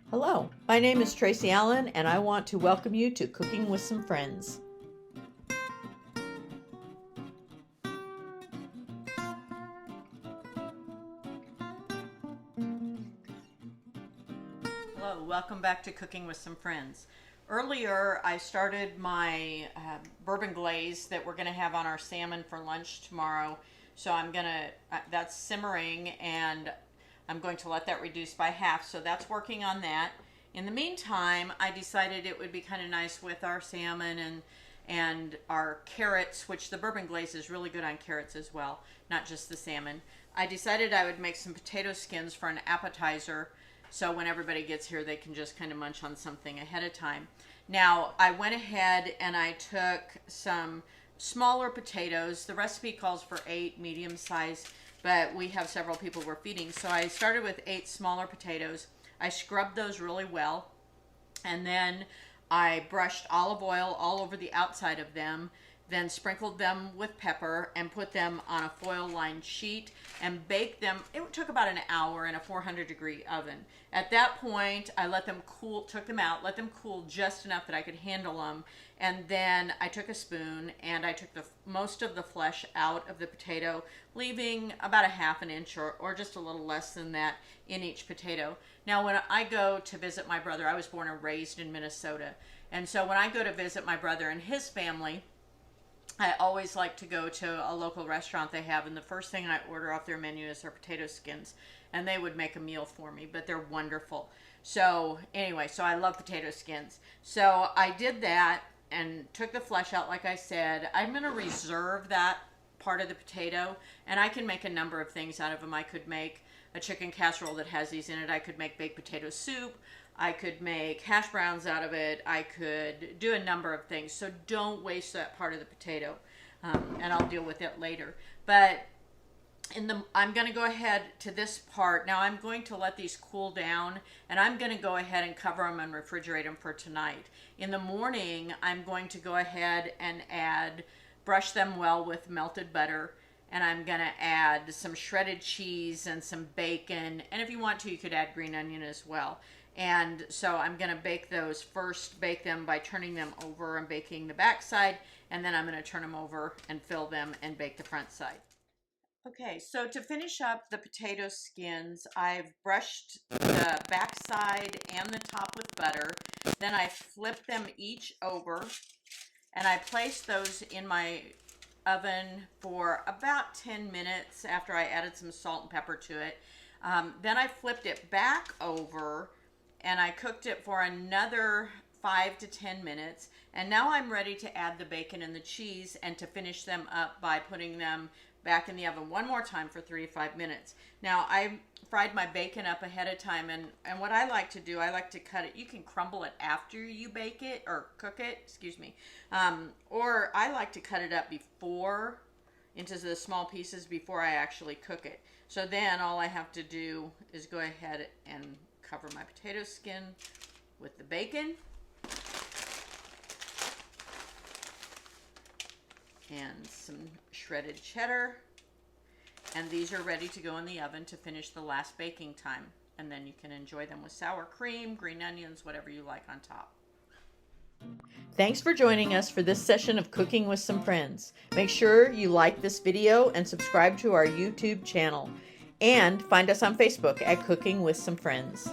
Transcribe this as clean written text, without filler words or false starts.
Hello, my name is Tracy Allen and I want to welcome you to Cooking with Some Friends. Hello, welcome back to Cooking with Some Friends. Earlier I started my bourbon glaze that we're going to have on our salmon for lunch tomorrow. So that's simmering and I'm going to let that reduce by half, so that's working on that. In the meantime, I decided it would be kind of nice with our salmon and our carrots, which the bourbon glaze is really good on carrots as well, not just the salmon. I decided I would make some potato skins for an appetizer, so when everybody gets here, they can just kind of munch on something ahead of time. Now, I went ahead and I took some smaller potatoes. The recipe calls for 8 medium size, but we have several people we're feeding. So I started with 8 smaller potatoes. I scrubbed those really well, and then I brushed olive oil all over the outside of them, then sprinkled them with pepper and put them on a foil lined sheet and baked them. It took about an hour in a 400-degree oven. At that point, I let them cool, took them out, let them cool just enough that I could handle them, and then I took a spoon and I took most of the flesh out of the potato, leaving about a half an inch or just a little less than that in each potato. Now, when I go to visit my brother, I was born and raised in Minnesota, and so when I go to visit my brother and his family, I always like to go to a local restaurant they have, and the first thing I order off their menu is their potato skins, and they would make a meal for me, but they're wonderful. So anyway, so I love potato skins. So I did that and took the flesh out like I said. I'm going to reserve that part of the potato, and I can make a number of things out of them. I could make a chicken casserole that has these in it. I could make baked potato soup. I could make hash browns out of it. I could do a number of things. So don't waste that part of the potato, and I'll deal with it later. But I'm going to go ahead to this part. Now I'm going to let these cool down, and I'm going to go ahead and cover them and refrigerate them for tonight. In the morning, I'm going to go ahead and brush them well with melted butter, and I'm going to add some shredded cheese and some bacon, and if you want to, you could add green onion as well. And so I'm going to bake those first, bake them by turning them over and baking the back side, and then I'm going to turn them over and fill them and bake the front side. Okay, so to finish up the potato skins, I've brushed the back side and the top with butter. Then I flip them each over, and I place those in my oven for about 10 minutes after I added some salt and pepper to it. Then I flipped it back over and I cooked it for another 5 to 10 minutes. And now I'm ready to add the bacon and the cheese and to finish them up by putting them back in the oven one more time for 3 to 5 minutes. Now I fried my bacon up ahead of time, and what I like to do, I like to cut it. You can crumble it after you bake it or cook it, excuse me. Or I like to cut it up before into the small pieces before I actually cook it. So then all I have to do is go ahead and cover my potato skin with the bacon and some shredded cheddar, and these are ready to go in the oven to finish the last baking time, and then you can enjoy them with sour cream, green onions, whatever you like on top. Thanks for joining us for this session of Cooking with Some Friends. Make sure you like this video and subscribe to our YouTube channel, and find us on Facebook at Cooking with Some Friends.